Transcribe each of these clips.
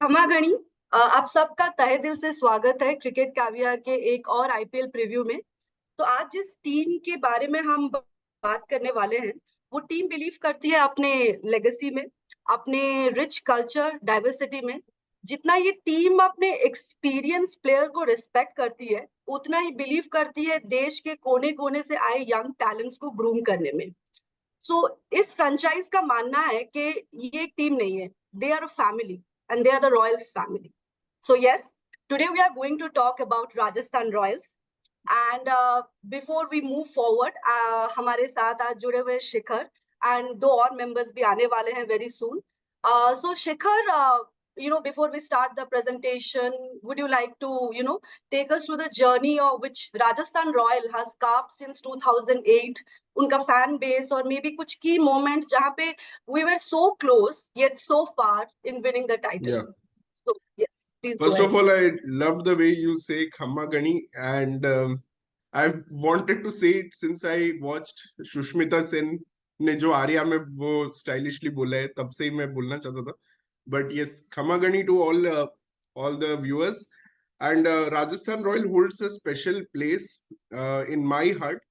खमागणी। आप सबका तहे दिल से स्वागत है क्रिकेट कैवियर के एक और आईपीएल प्रीव्यू में। तो आज जिस टीम के बारे में हम बात करने वाले हैं, वो टीम बिलीव करती है अपने लेगेसी में, अपने रिच कल्चर डाइवर्सिटी में। जितना ये टीम अपने एक्सपीरियंस प्लेयर को रिस्पेक्ट करती है, उतना ही बिलीव करती है देश के कोने कोने से आए यंग टैलेंट्स को ग्रूम करने में। सो इस फ्रेंचाइज का मानना है कि ये एक टीम नहीं है, they are a family and they are the royals family. So yes, today we are going to talk about Rajasthan Royals. And before we move forward, हमारे साथ आज जुड़े हुए शिखर एंड दो और मेंबर्स भी आने वाले हैं very soon. So Shikhar, before we start the presentation, would you like to take us to the journey of which Rajasthan Royal has carved since 2008, उनका फैन बेस और मे बी कुछ की मोमेंट जहां पे we were so close yet so far in winning the title. Yeah. So yes, please go First of ahead. all, I love the way you say Khammagani, and I've wanted to say it since I watched Shushmita Sen ने जो आर्या में वो stylishly बोला है, तब से ही मैं बोलना चाहता था. But yes, Khammagani to all the viewers, and Rajasthan Royal holds a special place in my heart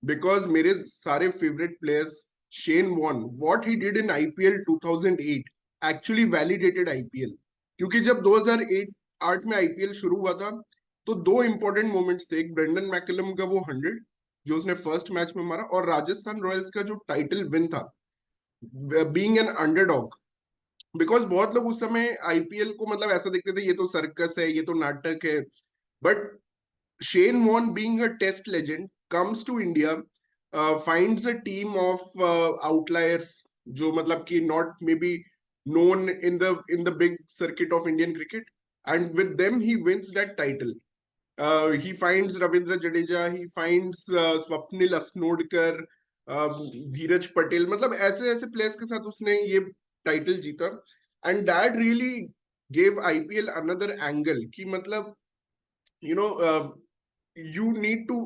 because मेरे सारे favorite players, Shane Warne, what he did in IPL 2008 actually validated IPL. क्योंकि जब 2008 में आईपीएल शुरू हुआ था तो दो इंपॉर्टेंट मोमेंट्स थे. एक ब्रेंडन मैकलम का वो 100 जो उसने फर्स्ट मैच में मारा, और राजस्थान रॉयल्स का जो टाइटल विन था बीइंग एन अंडरडॉग. बिकॉज बहुत लोग उस समय आईपीएल को मतलब ऐसा देखते थे, ये तो सर्कस है, ये तो नाटक है. But Shane Warne being a test legend comes to India, finds a team of outliers जो मतलब कि not maybe known in the big circuit of Indian cricket, and with them he wins that title. He finds Ravindra Jadeja, he finds Swapnil Asnodkar, धीरज पटेल, मतलब ऐसे ऐसे players के साथ उसने ये टाइटल जीता. And that really gave IPL another angle कि मतलब you know you need to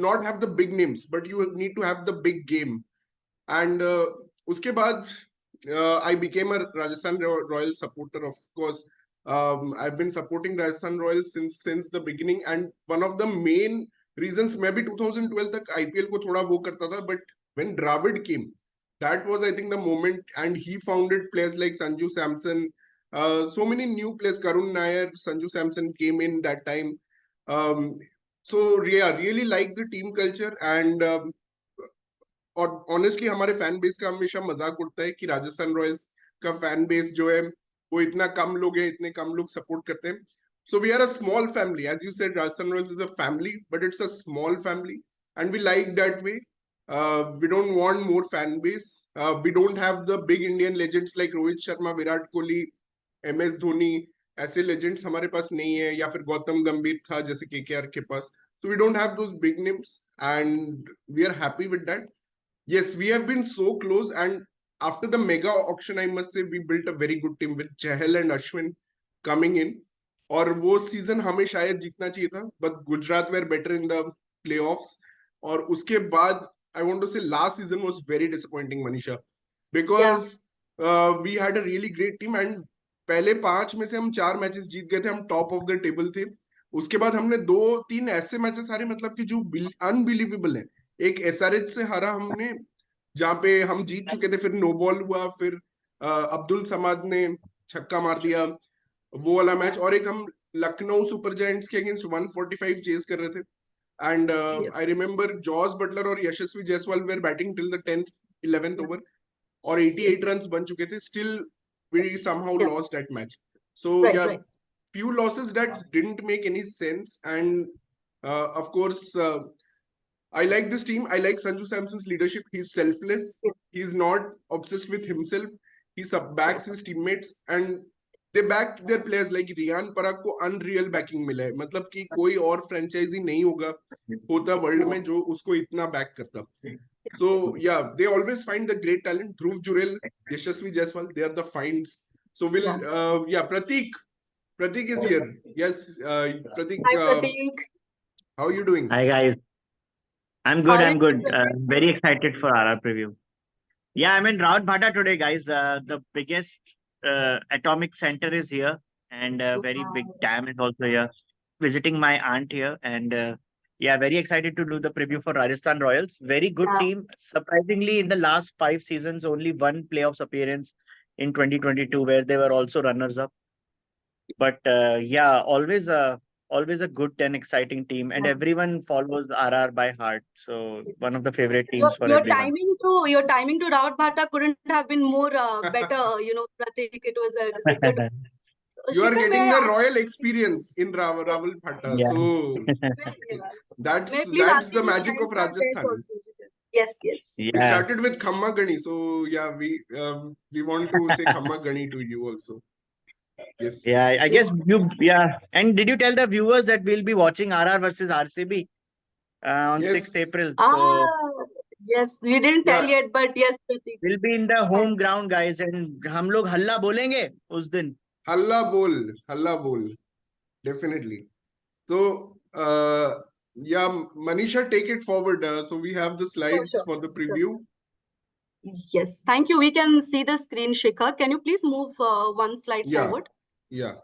not have the big names but you need to have the big game. And uske baad I became a Rajasthan Royal supporter, of course. I've been supporting Rajasthan Royals since the beginning, and one of the main reasons मैं भी 2012 तक IPL को थोड़ा वो करता था, but when Dravid came, that was I think the moment, and he founded players like Sanju Samson, so many new players, Karun Nair, Sanju Samson came in that time. So yeah, really like the team culture. And और honestly हमारे fan base का हमेशा मजाक उड़ता है कि Rajasthan Royals का fan base जो है वो इतना कम लोग हैं, इतने कम लोग सपोर्ट करते हैं. So we are a small family, as you said Rajasthan Royals is a family, but it's a small family and we like that way. We don't want more fan base. We don't have the big Indian legends like Rohit Sharma, Virat Kohli, MS Dhoni. ऐसे legends हमारे पास नहीं है, या फिर गौतम गंभीर था जैसे KKR के पास. So we don't have those big names, and we are happy with that. Yes, we have been so close, and after the mega auction, I must say, we built a very good team with Chahal and Ashwin coming in. और वो season हमें शायद जीतना चाहिए था, but Gujarat were better in the playoffs. और उसके बाद I want to say last season was very disappointing, Manisha, Yeah. because we had a really great team, and पहले 5 में से हम 4 मैचेस जीत गए थे, हम टॉप ऑफ द टेबल थे. उसके बाद हमने 2-3 ऐसे मैचेस हारे मतलब कि जो अनबिलीवेबल है. एक एसआरएच से हारा हमने, जहां पे हम जीत चुके थे, फिर नो बॉल हुआ, फिर अब्दुल समाद ने छक्का मार दिया, वो वाला मैच. और एक हम लखनऊ सुपर जायंट्स के अगेंस्ट 145 चेज कर रहे थे. And Yeah. I remember Jos Buttler और Yashasvi Jaiswal were batting till the 10th 11th over, और 88 रन बन चुके थे. Still we somehow Yeah. Lost that match. So Right, yeah, right. few losses that didn't make any sense. And of course, I like this team. I like Sanju Samson's leadership. He's selfless. Yes. He's not obsessed with himself. He backs his teammates, and they back their players. Like Riyan Parag को unreal backing मिला है, मतलब कि कोई और franchise नहीं होता world में जो उसको इतना back करता. So yeah, they always find the great talent. Dhruv Jurel, Yashasvi Jaiswal, they are the finds. So we'll Yeah. yeah, Pratik is here. Yes, Pratik, Hi, Prateek. how are you doing? Hi guys, I'm How good. are you I'm doing, good. Prateek? Very excited for our preview. Yeah, I'm in Rawat Bhata today, guys. The biggest Atomic Center is here, and a very big dam is also here. Visiting my aunt here, and yeah, very excited to do the preview for Rajasthan Royals. Very good Yeah. team. Surprisingly, in the last 5 seasons, only one playoffs appearance in 2022, where they were also runners up. But yeah, always a good and exciting team, and Yeah. everyone follows RR by heart. So one of the favorite Your teams for your everyone. timing to Raut Bhatta couldn't have been more better, Pratik. It was a good. You are Shikhar, may getting I the ask royal you? experience in Yes, Rawal Bhatta. Yeah. So yeah. May I that's please that's ask you the to magic shine of some light Rajasthan. also, Shikhar? Yes, yes. We Yeah. started with Khamma Gani, so yeah, we want to say Khamma Gani to you also. Yes. Yeah, I Yeah. guess yeah. And did you tell the viewers that we'll be watching RR versus RCB on 6th Yes. April? Ah, So yes. We didn't tell Yeah. yet, but yes, Pratik. we'll be in the home ground, guys, and हम लोग हल्ला बोलेंगे उस दिन. Halla bol. Definitely. So, yeah, Manisha, take it forward. So we have the Sure, slides sure, for the sure. preview. Yes. Thank you. We can see the screen, Shikhar. Can you please move one slide Yeah, forward? yeah.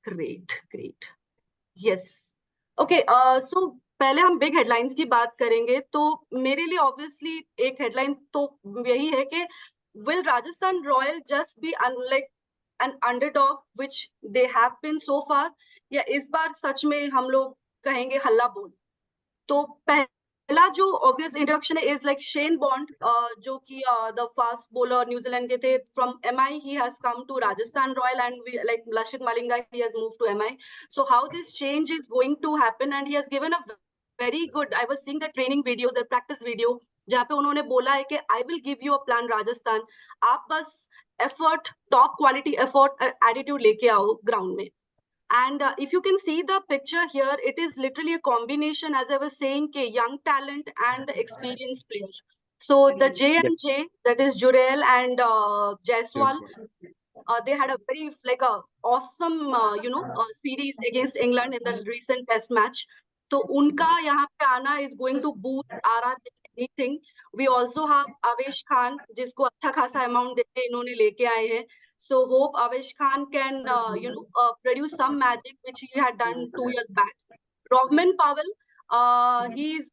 Great, great. Yes. Okay, so पहले हम big headlines की बात करेंगे तो मेरे लिए obviously एक headline तो यही है कि will Rajasthan Royal just be like an underdog which they have been so far, या इस बार सच में हम लोग कहेंगे हल्ला बोल? तो पहला जो ऑब्वियस इंट्रोडक्शन है इज लाइक शेन बॉन्ड, जो कि द फास्ट बॉलर न्यूजीलैंड के थे from MI. He has come to Rajasthan royal and like लशित Malinga he has move to MI. So how this change is going to happen, and he has given a very good, I was seeing the training video, the practice video, जहाँ पे उन्होंने बोला है कि आई will give you a plan Rajasthan, आप बस effort, top quality effort, attitude लेके आओ ग्राउंड में. And if you can see the picture here, it is literally a combination, as I was saying, young talent and the experienced player. So the J Yep. and J, that is Jurel and Jaiswal, Yes. they had a very like a awesome series against England in the recent Test match. So unka यहाँ पे आना is going to boost RR anything. We also have Avesh Khan, जिसको अच्छा खासा amount देके इन्होंने लेके आए हैं. So hope Avesh Khan can produce some magic which he had done 2 years back. Rohman Powell, he's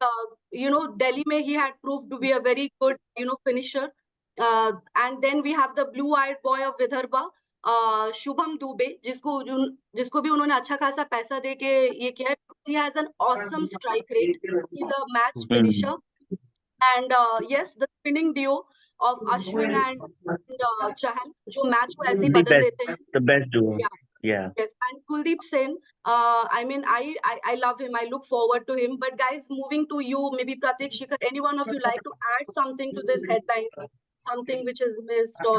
Delhi mein he had proved to be a very good finisher. And then we have the blue-eyed boy of Vidarbha, Shubham Dubey, जिसको भी उन्होंने अच्छा खासा पैसा दे के ये किया है. He has an awesome strike rate. He's a match finisher. And yes, the spinning duo of Ashwin and Chahal, जो मैच को ऐसे ही The बदल best, देते हैं. the best duo. Yeah. Yeah. Yes, and Kuldeep Sen, I mean, I love him. I look forward to him. But guys, moving to you, maybe Pratik, Shikhar, any one of you like to add something to this headline, something which is missed or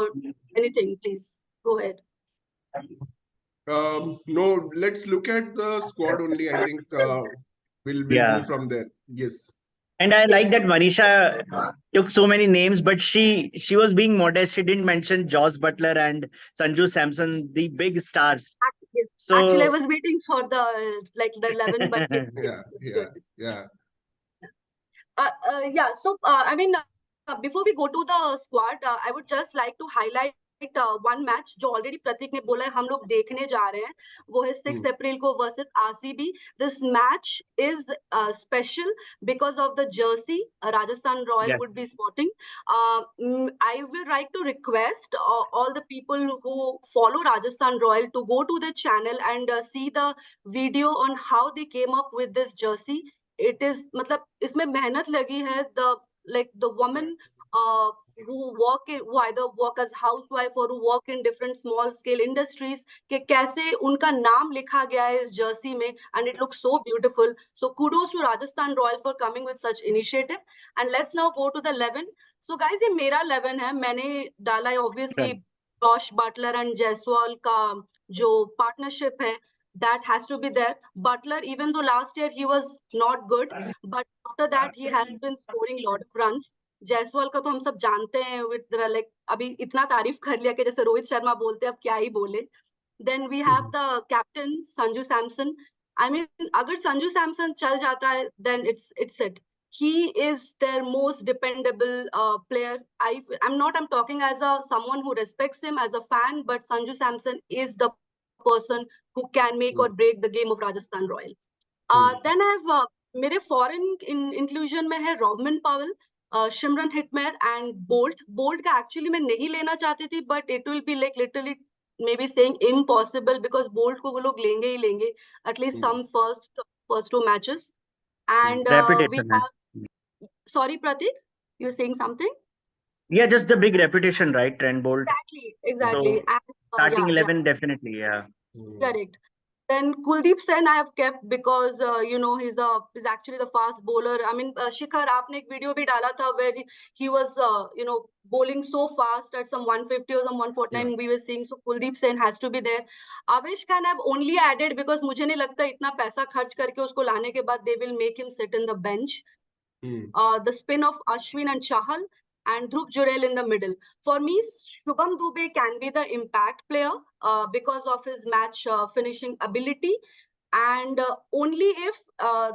anything, please go ahead. No, let's look at the squad only. I think we'll Yeah. go from there. Yes. And I like Yes. that Manisha took so many names, but she was being modest. She didn't mention Joss Butler and Sanju Samson, the big stars. Yes. So Actually, I was waiting for the 11, but yes, Yeah, it's yeah, good. yeah. Yeah, so I mean, before we go to the squad, I would just like to highlight one match जो already प्रतीक ने बोला है हम लोग देखने जा रहे हैं, वो है 6 अप्रैल को versus RCB. This match is special because of the jersey Rajasthan Royal yeah. would be sporting. I will like to request all the people who follow Rajasthan Royal to go to the channel and see the video on how they came up with this jersey. It is मतलब इसमें मेहनत लगी है, the woman who either work as housewife or who work in different small scale industries, कि कैसे उनका नाम लिखा गया है इस जर्सी में, and it looks so beautiful. So kudos to Rajasthan Royal for coming with such initiative. And let's now go to the 11. So guys, ये मेरा 11 है, मैंने डाला है obviously Josh Butler and Jaiswal का जो partnership है, that has to be there. Butler, even though last year he was not good, but after that he has been scoring a lot of runs. Jaiswal का तो हम सब जानते हैं, with like अभी इतना तारीफ कर लिया कि जैसे रोहित शर्मा बोलते अब क्या ही बोले. Then we have the captain Sanju Samson. I mean, अगर संजू सैमसन चल जाता है, then it's it. he is their most dependable player. I'm talking as a someone who respects him as a fan, but Sanju Samson is the person who can make or break the game of Rajasthan Royal. Then I have मेरे foreign inclusion में है Rovman Powell, Shimron Hetmyer and Bolt. Bolt का actually मैं नहीं लेना चाहती थी, but it will be like literally maybe saying impossible because Bolt को वो लोग लेंगे ही लेंगे at least some first two matches. And we Reputation है. have, sorry Pratik, you're saying something? Yeah, just the big reputation, right? Trent Bolt. Exactly. So, And starting 11 definitely, yeah. correct. Then Kuldeep Sen I have kept because he's actually the fast bowler. I mean, Shikhar, आपने एक video भी डाला था where he was bowling so fast at some 150 or some 149. We were seeing, so Kuldeep Sen has to be there. Avesh Khan I've only added because मुझे नहीं लगता इतना पैसा खर्च करके उसको लाने के बाद they will make him sit in the bench. The spin of Ashwin and Chahal and Dhruv Jurel in the middle. For me, Shubham Dubey can be the impact player because of his match finishing ability, and only if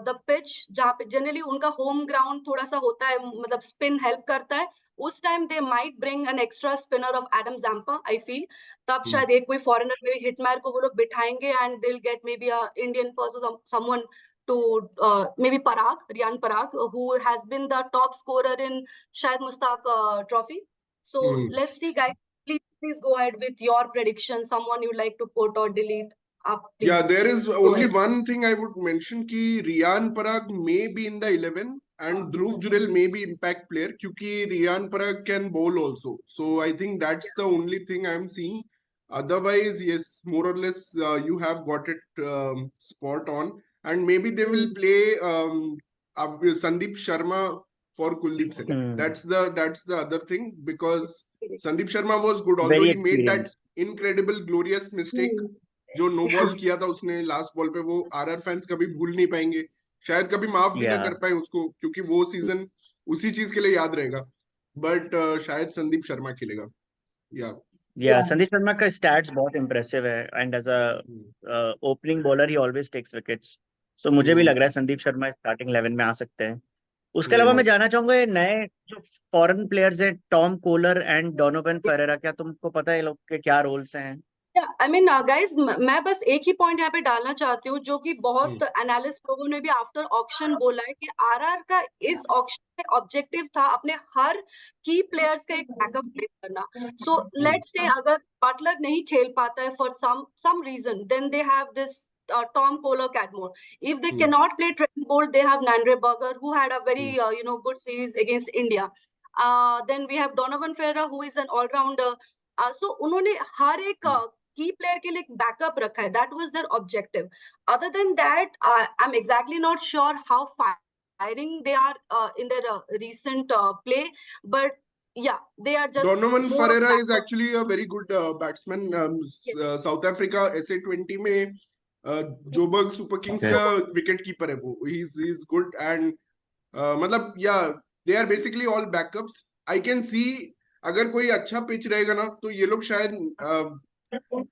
the pitch जहाँ पे generally उनका home ground थोड़ा सा होता है, मतलब spin help करता है, उस time they might bring an extra spinner of Adam Zampa, I feel. तब शायद एक कोई foreigner maybe Hitmyer को वो लोग बिठाएंगे and they'll get maybe a Indian person, someone to maybe Parag, Riyan Parag, who has been the top scorer in Shahid Mustaq Trophy. So let's see, guys. Please go ahead with your prediction. Someone you'd like to quote or delete. Yeah, there is only one thing I would mention कि Riyan Parag may be in the 11 and Dhruv Jurel may be impact player क्योंकि Riyan Parag can bowl also. So I think that's the only thing I'm seeing. Otherwise, yes, more or less you have got it spot on. And maybe they will play Sandeep Sharma for Kuldeep Sen. That's the other thing because Sandeep Sharma was good, although he made that incredible glorious mistake. जो no ball किया था उसने last ball पे, वो RR fans कभी भूल नहीं पाएंगे, शायद कभी माफ भी ना कर पाए उसको, क्योंकि वो सीजन उसी चीज के लिए याद रहेगा. बट शायद संदीप शर्मा खेलेगा. संदीप शर्मा का स्टैट्स बहुत इंप्रेसिव है and as a opening bowler he always takes wickets. So मुझे भी लग रहा है संदीप शर्मा स्टार्टिंग 11 में आ सकते हैं. उसके अलावा मैं जानना चाहूंगा ये नए जो फॉरेन प्लेयर्स हैं Tom collar and Donovan Ferreira, क्या तुमको पता है ये लोग के क्या रोल्स हैं? I mean, guys, मैं बस एक ही पॉइंट यहाँ पे डालना चाहती हूँ जो कि बहुत एनालिस्ट लोगों ने भी आफ्टर ऑक्शन बोला है कि आरआर का इस ऑक्शन में ऑब्जेक्टिव था अपने हर की प्लेयर्स का एक बैकअप प्ले करना. सो लेट्स से अगर बटलर नहीं खेल पाता है for some reason, then they have this Tom Kohler, Cadmore. If they cannot play Trent Bolt, they have Nandre Burger, who had a very good series against India. Then we have Donovan Ferreira, who is an all-rounder. So उन्होंने हर एक की player के लिए एक backup रखा है. That was their objective. Other than that I am exactly not sure how firing they are in their recent play, but yeah, they are just Donovan Ferreira is actually a very good batsman. South Africa SA20 में Joburg super Kings का wicket keeper है वो. he is good and मतलब they are basically all backups. I can see अगर कोई अच्छा pitch रहेगा ना तो ये लोग शायद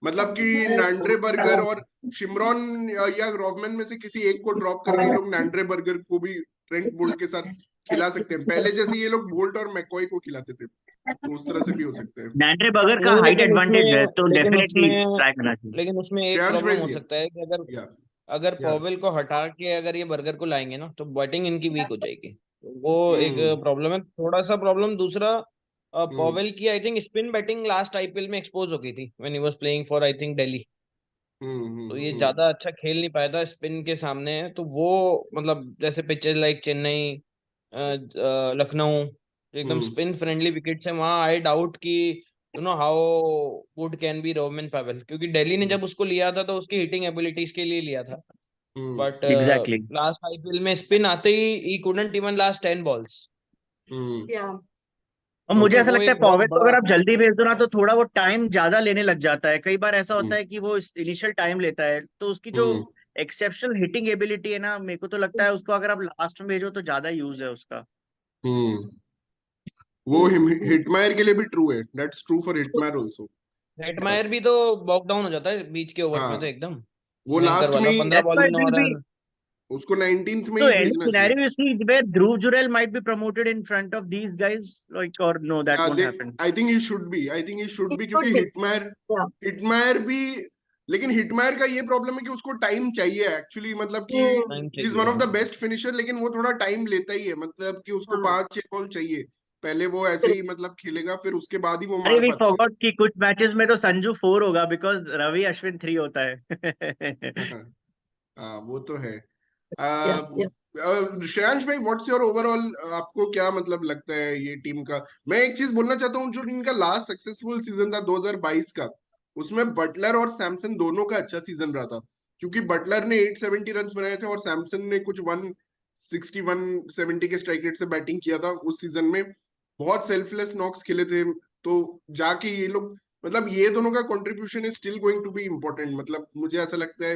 मतलब कि नैंड्रे बर्गर और शिमरॉन या रॉवमैन में से किसी एक को ड्रॉप करके ये लोग नैंड्रे बर्गर को भी ट्रेंट बोल्ट के साथ खिला सकते हैं. पहले जैसे ये लोग बोल्ट और मैकॉय को खिलाते थे, तो उस तरह से भी हो सकते हैं. नैंड्रे बर्गर का हाइट एडवांटेज है तो डेफिनेटली ट्राई करना चाहिए. लेकिन उसमें एक प्रॉब्लम हो सकता है कि अगर पॉवेल को हटा के अगर ये बर्गर को लाएंगे ना तो बैटिंग इनकी वीक हो जाएगी. वो एक प्रॉब्लम है, थोड़ा सा प्रॉब्लम. दूसरा पॉवेल की I think spin batting last IPL में एक्सपोज हो गई थी when he was playing for I think Delhi. तो ये ज्यादा अच्छा खेल नहीं पाया था स्पिन के सामने. तो वो मतलब जैसे पिचेस लाइक चेन्नई, लखनऊ एकदम स्पिन फ्रेंडली विकेट्स है, वहां आई डाउट कि you know how good can be Rovman Powell, क्योंकि दिल्ली ने जब उसको लिया था तो उसकी हिटिंग एबिलिटीज के लिए लिया था. बट लास्ट आईपीएल में स्पिन आते ही couldn't even last 10 balls. और मुझे ऐसा लगता है पॉवेल को अगर आप जल्दी भेज दो ना तो थोड़ा वो टाइम ज्यादा लेने लग जाता है. कई बार ऐसा होता है कि वो इनिशियल टाइम लेता है, तो उसकी जो एक्सेप्शनल हिटिंग एबिलिटी है ना, मेरे को तो लगता है उसको अगर आप लास्ट में भेजो तो ज्यादा यूज है उसका. वो हिटमायर के लिए भी ट्रू है. That's true for Hetmyer also. Hetmyer भी तो बॉक डाउन हो जाता है बीच के ओवर्स में तो एकदम. वो लास्ट में 15 बॉल में उसको 19th में So ही any भेजना चाहिए। scenario you see where Dhruv Jurel might be promoted in front of these guys, like, or no, that won't happen. I think he should be, I think he should be, क्योंकि Yeah. Hetmyer भी, लेकिन Hetmyer का ये problem है कि उसको time चाहिए actually, मतलब कि time is one of the best finisher, लेकिन वो थोड़ा टाइम लेता ही है, मतलब कि उसको 5-6 बॉल चाहिए पहले, वो ऐसे ही मतलब खेलेगा, फिर उसके बाद ही वो अरे मार we पाता है। forgot कि कुछ मैचेस में तो संजू 4 होगा बिकॉज रवि अश्विन 3 होता है। हाँ वो तो है। Yeah. Yeah. श्रेयांश भाई, व्हाट्स योर ओवरऑल, आपको क्या मतलब लगता है ये टीम का? मैं एक चीज बोलना चाहता हूँ, जो इनका लास्ट सक्सेसफुल सीजन था 2022 का, उसमें बटलर और सैमसन दोनों का अच्छा सीजन रहा था, क्योंकि बटलर ने 870 रन बनाए थे और सैमसन ने कुछ 160 170 के स्ट्राइक रेट से बैटिंग किया था उस सीजन में, बहुत सेल्फलेस नॉक्स खेले थे। तो जाके ये लोग, मतलब ये दोनों का contribution is still going to be important, मतलब मुझे ऐसा लगता है।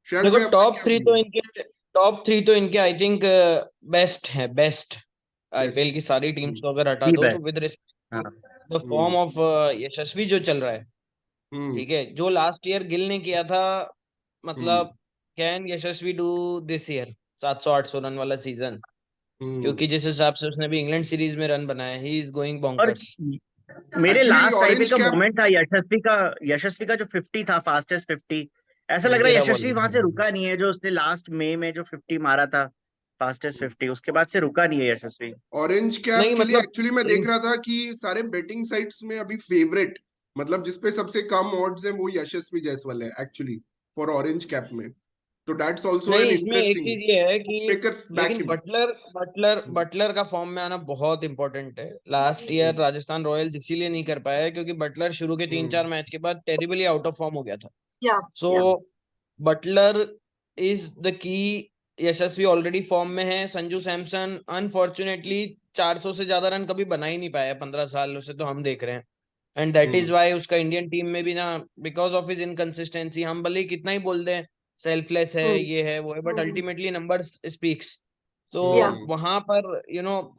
श्रेयांश देखो भाई, आपका क्या feeling है? टॉप थ्री तो इनके आई थिंक बेस्ट है, बेस्ट आईपीएल बेस्ट। की सारी टीम्स को अगर हटा ही दो, तो बेस्ट। विद रिस्पेक्ट हाँ। द फॉर्म ऑफ यशस्वी जो चल रहा है, हम्म ठीक है, जो लास्ट ईयर गिल ने किया था, हम्म मतलब can Yashasvi do this year 700-800 run वाला सीजन? हम्म क्योंकि जिस हिसाब से उसने भी इंग्लैंड सीरीज में रन बनाया, ही इज गोइंग और बॉन्कर्स। मेरे एक्चुअली लास्ट आईपीएल ऑरेंज का कैप। मोमेंट था यशस्वी का जो 50 था, फास्टेस्ट 50। ऐसा लग रहा है 13 बॉल यशस्वी में। वहां से रुका नहीं है, जो उसने लास्ट मई में जो 50 मारा था, फास्टेस्ट 50, उसके बाद से रुका नहीं है यशस्वी। ऑरेंज कैप नहीं के लिए मतलब एक्चुअली मैं देख रहा था कि सारे बेटिंग साइट्स में अभी फेवरेट, मतलब जिसपे सबसे कम ऑड्स है, वो यशस्वी जायसवाल है एक्चुअली फॉर ऑरेंज कैप में। तो दैट्स आल्सो नहीं, एन इसमें एक इंटरेस्टिंग, चीज ये है कि मेकर्स बैक लेकिन हिम। बटलर का फॉर्म में आना बहुत इंपॉर्टेंट है। लास्ट ईयर राजस्थान रॉयल्स इसीलिए नहीं कर पाया क्योंकि बटलर शुरू के 3-4 मैच के बाद टेरिबली आउट ऑफ फॉर्म हो गया था। Yeah. So Yeah. Buttler is the key. Yashasvi already form में है। संजू सैमसन अनफॉर्चुनेटली 400 से ज्यादा रन कभी बना ही नहीं पाया 15 साल से, तो हम देख रहे हैं। एंड दैट इज वाई उसका इंडियन टीम में भी ना, बिकॉज ऑफ हिज इनकंसिस्टेंसी, हम भले ही कितना ही बोल दें सेल्फलेस है, Hmm. ये है वो है, but Hmm. Ultimately numbers speaks. तो Yeah. वहां पर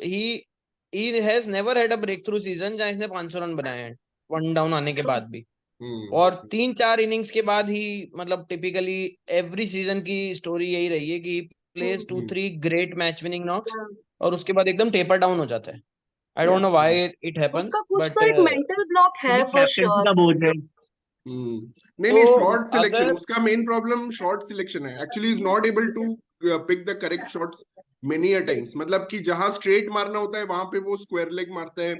ही has never had a breakthrough season जहां इसने 500 रन बनाए हैं, वन डाउन आने के True. बाद भी। और 3-4 इनिंग्स के बाद ही, मतलब टिपिकली एवरी सीजन की स्टोरी यही रही है कि plays 2-3 great match winning knocks, Yeah. और उसके बाद एकदम टेपर डाउन हो जाता है। I don't Yeah. Know why it उसका हैपेंस, कुछ बट तो एक मेंटल ब्लॉक है फॉर कैप्टनसी श्योर। का बोझ है। नहीं तो नहीं, शॉर्ट सिलेक्शन, अगर उसका मेन प्रॉब्लम शॉर्ट सिलेक्शन है actually, is not able to pick the correct shots many a times, मतलब कि जहां स्ट्रेट मारना होता है वहां पे वो स्क्वायर लेग मारता है।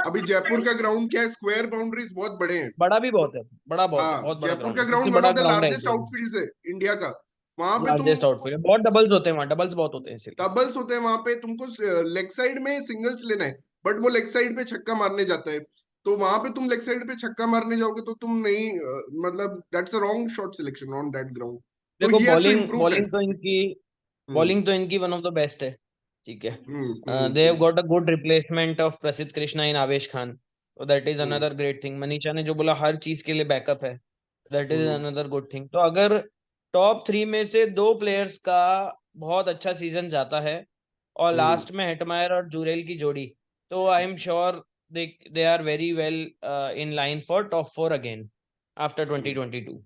अभी जयपुर का ग्राउंड क्या है, स्क्वायर बाउंड्रीज बहुत बड़े हैं। बड़ा भी बहुत है, बड़ा बहुत है, हाँ, बहुत बड़ा जयपुर ग्राउंड का है, सबसे ग्राउंड वन बड़ा ऑफ द ग्राउंड है लार्जेस्ट इंडिया में। आउटफील्ड्स है इंडिया का। वहां पे तुम लार्जेस्ट आउटफील्ड है, बहुत डबल्स होते हैं वहाँ, डबल्स बहुत होते हैं इसीलिए। डबल्स होते हैं वहां पे, तुमको लेग साइड में सिंगल्स लेना है, बट वो लेग साइड पे छक्का मारने जाता है। तो वहां पे तुम लेग साइड पे छक्का मारने जाओगे तो तुम नहीं, मतलब that's a wrong shot selection on that ground. तो देखो he has to bowling improve that. Bowling तो इनकी हम्म बॉलिंग तो इनकी वन ऑफ द बेस्ट है, ठीक है। They have hmm got a good replacement of प्रसिद्ध कृष्णा इन आवेश खान, तो that is hmm another great thing. Manisha ने जो बोला हर चीज के लिए बैकअप है, that is hmm another good thing. तो अगर टॉप 3 में से 2 प्लेयर्स का बहुत अच्छा सीजन जाता है और हम्म लास्ट में हेटमायर और जुरेल की जोड़ी, तो I am sure they are very well in line for top 4 again after 2022।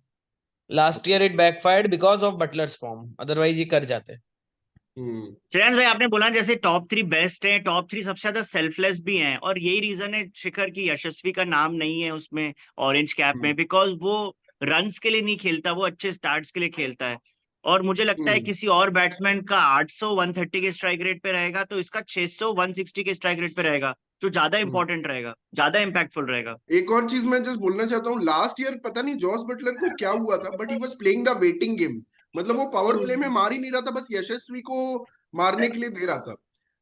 Last year it backfired because of Buttler's form, otherwise ये कर जाते। हम्म श्रेयांश भाई, आपने बोला जैसे टॉप 3 बेस्ट है, टॉप 3 सबसे ज्यादा सेल्फलेस भी हैं, और यही रीजन है शिखर की यशस्वी का नाम नहीं है उसमें ऑरेंज कैप में, बिकॉज वो रन्स के लिए नहीं खेलता, वो अच्छे स्टार्ट्स के लिए खेलता है। और मुझे लगता है हम्म किसी और बैट्समैन का 800 130 के स्ट्राइक रेट पे रहेगा, तो इसका 600 160 के स्ट्राइक रेट पे रहेगा, जो ज्यादा हम्म। इंपॉर्टेंट रहेगा, ज्यादा इंपैक्टफुल रहेगा। एक और चीज मैं जस्ट बोलना चाहता हूँ, लास्ट ईयर पता नहीं जॉस बटलर को क्या हुआ था, but he was playing the waiting game, मतलब वो पावर प्ले में मार ही नहीं रहा था, बस यशस्वी को मारने के लिए दे रहा था।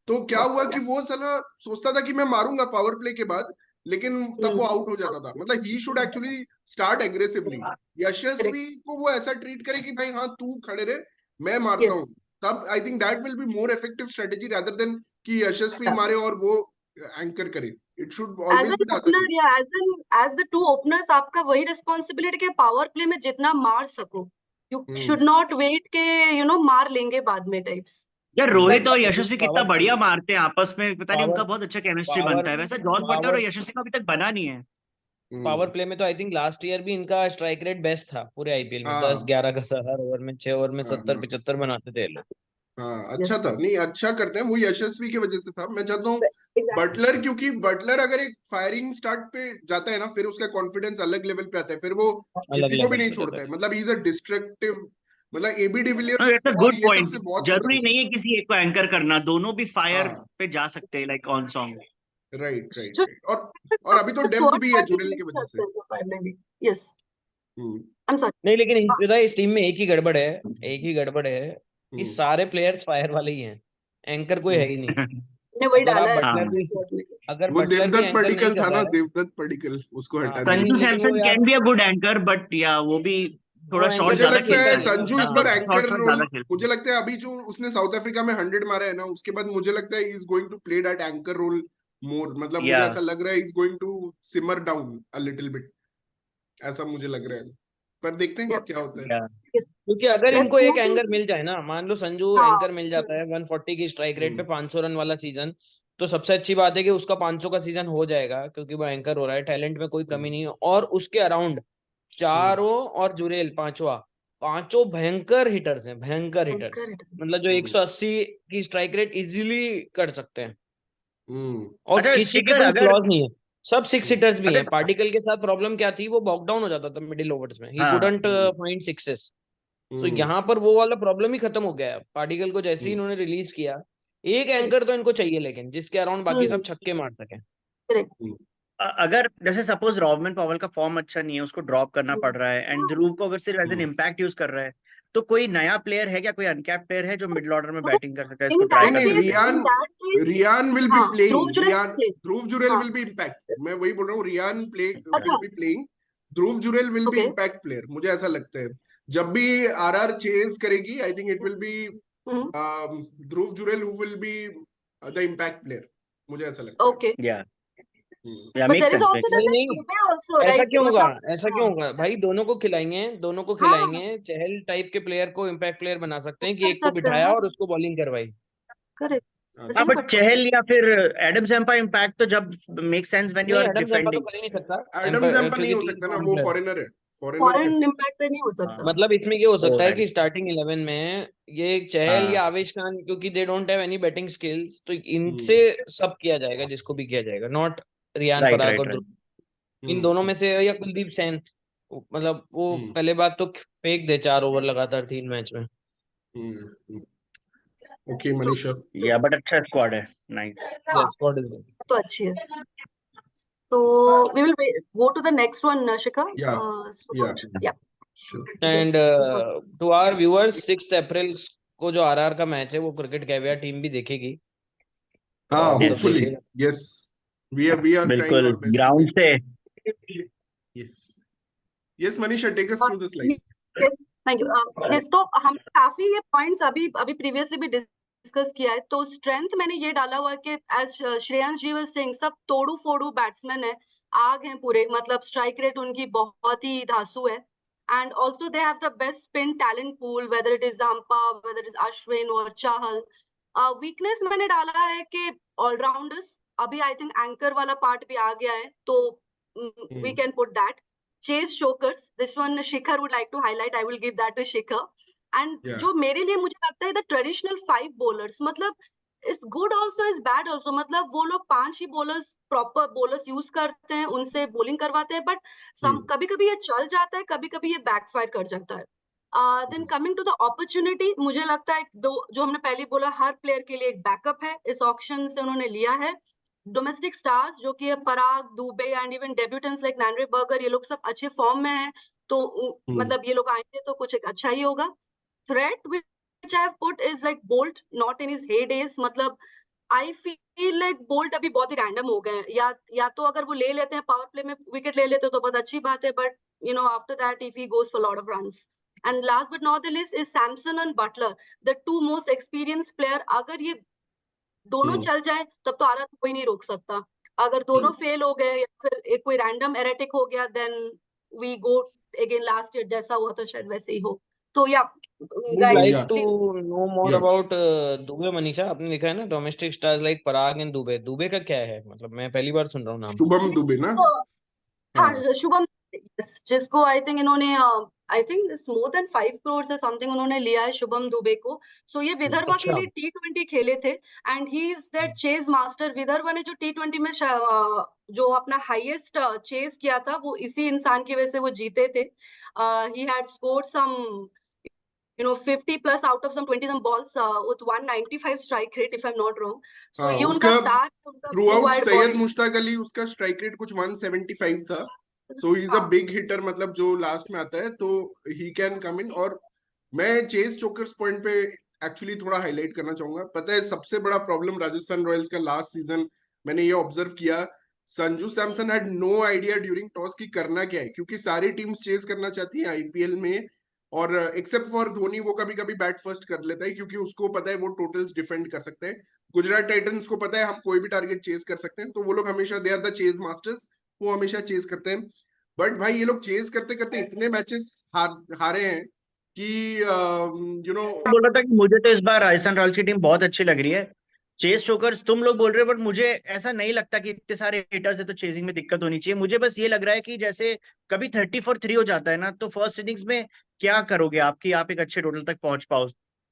तो क्या हुआ कि वो साला सोचता था कि मैं मारूंगा पावर प्ले के बाद, लेकिन तब वो आउट हो जाता था। मतलब he should actually start aggressively, Yashasvi को वो ऐसा ट्रीट करे कि भाई हाँ तू खड़े रहे, मैं मारता यस। हूँ। तब I think that will be more effective strategy rather than कि यशस्वी मारे और वो एंकर करे। It should as always be an the other way. Opener या एज द टू ओपनर्स, आपका वही रिस्पॉन्सिबिलिटी के पावर प्ले में जितना मार सको, you hmm should not wait के मार लेंगे बाद में टाइप्स। यार, बट रोहित और देखिए यशस्वी कितना पावर बढ़िया मारते हैं आपस में, पता नहीं पावर उनका बहुत अच्छा केमिस्ट्री पावर बनता है, वैसा जॉस बटलर पावर और यशस्वी का अभी तक बना नहीं है। पावर प्ले में तो आई थिंक लास्ट ईयर भी इनका स्ट्राइक रेट बेस्ट था पूरे आईपीएल में। 10-11 का हर ओवर में, 6 ओवर में 70-75 बनाते थे लोग। हाँ अच्छा था, नहीं अच्छा करते हैं वो, यशस्वी की वजह से था। मैं चाहता हूँ बटलर, क्योंकि बटलर अगर एक फायरिंग स्टार्ट पे जाता है ना, फिर उसका कॉन्फिडेंस अलग लेवल पे आता है, फिर वो अलग किसी को भी लेवल नहीं पे छोड़ता जाता है। मतलब ही इज अ डिस्ट्रक्टिव, मतलब AB No, de Villiers it's a और good ये point. सबसे बहुत फर्क जरूरी है। नहीं है किसी एक को एंकर करना, दोनों भी फायर हाँ पे जा सकते हैं, like on song. Right right जो राइट। और अभी तो डेप्थ थर्ड भी है पार्टी जुरेल प्ले की वजह से। करते हैं वो फाइनल में। Yes, hmm I am sorry. नहीं, लेकिन हाँ, पता है इस टीम में एक ही गड़बड़ है, एक ही गड़बड़ है कि हम्म सारे प्लेयर्स फायर वाले ही हैं, एंकर कोई है ही नहीं। ने वही अगर डाला आप है हाँ, बटलर भी, स्क्वाड में। अगर वो बटलर भी देवदत्त एंकर नहीं पडिक्कल कर था रहा ना, है, देवदत्त पडिक्कल, उसको हाँ, हटा संजू दिया। लेकिन वो सैमसन यार can be a good anchor, but या वो भी वो थोड़ा शॉट एंकर मुझे ज्यादा ज्यादा लगता खेलता है खेलता है। नहीं ना संजू इस हाँ, बार उसका। एंकर शॉट में रोल, ज्यादा खेलता मुझे लगता है अभी जो उसने साउथ अफ्रीका में 100 मारा है ना, उसके बाद मुझे लगता है is going to play that anchor role more. मतलब है। मुझे या ऐसा लग रहा है is going to simmer down a little bit, ऐसा मुझे लग रहा है। पर देखते हैं Yep. क्या होता है। या Yes. क्योंकि अगर Let's इनको एक move एंकर to मिल जाए ना, मान लो संजू हाँ। एंकर मिल जाता है 140 की स्ट्राइक रेट पे, हम्म 500 रन वाला सीजन, तो सबसे अच्छी बात है कि उसका 500 का सीजन हो जाएगा, क्योंकि वो एंकर हो रहा है, टैलेंट में कोई कमी हम्म नहीं है। और उसके अराउंड हम्म चारों और जुरेल पांचवा, पांचों भयंकर हिटर्स हैं, भयंकर हिटर्स। Correct. मतलब जो हम्म 180 की स्ट्राइक रेट इजीली कर सकते हैं, हम्म और अच्छा किसी ठीक में है, कोई अगर फ्लॉज नहीं है। सब सिक्स हिटर्स भी हैं। अगर पार्टिकल के साथ प्रॉब्लम क्या थी, वो बॉक डाउन हो जाता था मिडिल ओवर्स में, ही हाँ, कुडंट हम्म फाइंड सिक्सेस। तो हम्म यहाँ पर वो वाला प्रॉब्लम ही खत्म हो गया है। पार्टिकल को जैसे ही हम्म इन्होंने रिलीज किया, एक एंकर तो इनको चाहिए, लेकिन जिसके अराउंड बाकी सब छक्के मार सके। Correct. हम्म अगर जैसे सपोज रॉबमन पॉवेल का फॉर्म अच्छा नहीं है, उसको ड्रॉप करना पड़ रहा है, एंड ध्रुव को अगर सिर्फ as an hmm. Impact use कर रहा है, तो कोई नया प्लेयर है क्या, कोई अनकैप्ड प्लेयर है जो मिडिल ऑर्डर में So बैटिंग कर सकता है, इसको in ट्राई नहीं that कर नहीं, case, सकते हैं? in that case, Riyan will be हाँ, ध्रुव प्लेइंग, जुरैल रियान, play. ध्रुव जुरैल हाँ, विल बी इम्पैक्ट। मैं वही बोल रहा हूँ, रियान प्ले विल अच्छा, be playing, Dhruv Jurel will be okay. Impact player, मुझे ऐसा लगता है। जब भी आरआर चेज करेगी, I think it will be hmm, Dhruv Jurel who will be the impact player, मुझे ऐसा लगता है। okay. या hmm But make there is sense, also make that नहीं सेंस। this नहीं, Dubey also, ऐसा right? क्यों होगा? मतलब ऐसा क्यों हाँ, होगा भाई? दोनों को खिलाएंगे, दोनों को हाँ, खिलाएंगे। चहल टाइप के प्लेयर को इम्पैक्ट प्लेयर बना सकते हैं, कि कर एक को सकते हैं, बिठाया हाँ, और उसको बॉलिंग करवाई। करेक्ट, हाँ, वैसे हाँ, भी बट कर सकते चहल हैं। या फिर एडम जैम्पा इम्पैक्ट तो जब मेक सेंस व्हेन यू नहीं, आर एडम जम्पा तो डिफेंडिंग। कर ही नहीं सकता, एडम जैम्पा नहीं क्योंकि हो 3 सकता ना, फॉरेन वो प्लेयर। फॉरेनर है, फॉरेनर फॉरेन कैसे। इम्पैक्ट पे नहीं हो हाँ, सकता। मतलब इसमें ये हो ओ सकता है राइट। कि स्टार्टिंग 11 में ये चहल हाँ, या आवेश खान, क्योंकि they don't have any batting skills, तो इनसे हम्म सब किया जाएगा, जिसको भी किया जाएगा, not Riyan right Parag right और ध्रुव। राइट। इन दोनों हम्म में से, या कुलदीप सेन। मतलब वो हम्म पहले बात तो फेंक दे 4 ओवर लगातार 3 मैच में। Hmm. Okay So, Manisha. Yeah but अच्छा स्क्वाड है, नाइस। हाँ, यस, व्हाट इज इट? तो अच्छी है। So we will go to the next one, Shikha. या So या yeah, sure. just and to our viewers, 6 April को जो आरआर का मैच है, वो क्रिकेट कैवियर टीम भी देखेगी, तो हाँ आप सब होपफुली, यस, देखिएगा। यस, वी आर ट्राइंग बिल्कुल our best to ground make. से। Yes yes Manisha, take us through the slide. yes, thank you. Yes, तो हम काफी ये पॉइंट्स अभी अभी प्रीवियसली भी डिस्कस किया है। तो स्ट्रेंथ मैंने ये डाला हुआ है कि as Shreyansh ji was saying, सब तोड़ू फोड़ू बैट्समैन है, आग हैं पूरे, मतलब स्ट्राइक रेट उनकी बहुत ही धांसू है। And also they have the best spin talent pool, whether it is Zampa, whether it is Ashwin और चाहल। वीकनेस मैंने डाला है कि ऑलराउंडर्स, अभी आई थिंक एंकर वाला पार्ट भी आ गया है, तो we can put that. Chase chokers, this one Shikhar would like to highlight, I will give that to Shikhar. And या जो मेरे लिए मुझे लगता है the traditional 5 bowlers, मतलब is good also is bad also, मतलब वो लोग 5 ही bowlers proper bowlers यूज करते हैं, उनसे bowling करवाते हैं, but कभी कभी ये चल जाता है, कभी कभी ये backfire कर जाता है। Then coming to the opportunity, मुझे लगता है दो जो हमने पहले बोला, हर प्लेयर के लिए एक बैकअप है, इस ऑक्शन से उन्होंने लिया है। डोमेस्टिक स्टार्स जो कि Parag, Dubey and even debutants like Nandre Burger, ये लोग सब अच्छे फॉर्म में हैं, तो मतलब ये लोग आएंगे तो कुछ एक अच्छा ही होगा। Threat which I have put is like Boult, not in his heydays, मतलब आई फील लाइक बोल्ट अभी बहुत ही रैंडम हो गए हैं, या तो अगर वो ले लेते हैं पावर प्ले में विकेट ले लेते तो बहुत अच्छी बात है, but you know after that if he goes for lot of runs. And last but not the list is Samson and Buttler, the two most experience player. अगर ये दोनों चल जाए तब तो आरआर कोई नहीं रोक सकता। अगर दोनों फेल हो गए या फिर एक कोई रैंडम एरेटिक हो गया, then we go again last year जैसा हुआ था, शायद वैसे ही हो। तो या वुड गाइस लाइक या टू प्लीज। नो मोर या अबाउट दुबे। मनीषा, आपने लिखा है ना domestic stars like Parag and Dubey, Dubey का क्या है? मतलब मैं पहली बार सुन रहा हूँ नाम। शुभम दुबे ना। हाँ शुभम, जिसको आई थिंक इन्होंने I think more than 5 crore से समथिंग उन्होंने लिया है शुभम दुबे को। सो ये विदर्भा के अच्छा। लिए T20 खेले थे and he is that chase master. Vidarbha ने जो T20 में जो अपना हाईएस्ट चेज किया था वो इसी इंसान की वजह से वो जीते थे। He had scored some 50 plus out of some 20 some balls with 195 strike rate if I'm not wrong. So ये उनका उसका स्टार, उनका थ्रू ब्लू आउट आइड सैयद बॉय। मुश्ताक अली, उसका स्ट्राइक रेट कुछ 175 था। सो ही इज अ हाँ बिग हिटर, मतलब जो लास्ट में आता है तो ही कैन कम इन। और मैं चेस चोकर्स पॉइंट पे एक्चुअली थोड़ा हाईलाइट करना चाहूंगा। पता है सबसे बड़ा प्रॉब्लम राजस्थान रॉयल्स का लास्ट सीजन मैंने ये ऑब्जर्व किया, Sanju Samson had no idea during toss की करना क्या है, क्योंकि सारी टीम्स चेस करना चाहती है आईपीएल में, और एक्सेप्ट फॉर धोनी, वो कभी कभी बैट फर्स्ट कर लेता है क्योंकि उसको पता है वो टोटल्स डिफेंड कर सकते हैं। गुजरात टाइटंस को पता है हम कोई भी टारगेट चेस कर सकते हैं, तो वो लोग हमेशा they are the chase masters, वो हमेशा चेस करते हैं। बट भाई ये लोग चेस करते करते इतने मैचेस हारे हैं कि बोल रहा था कि मुझे तो इस बार राजस्थान रॉयल्स की टीम बहुत अच्छी लग रही है। चेस चोकर्स तुम लोग बोल रहे हो, बट मुझे ऐसा नहीं लगता कि इतने सारे हिटर्स है तो चेजिंग में दिक्कत होनी चाहिए। मुझे बस ये लग रहा है कि जैसे कभी 30 for 3 हो जाता है ना, तो फर्स्ट इनिंग्स में क्या करोगे आपकी, आप एक अच्छे टोटल तक पहुंच पाओ।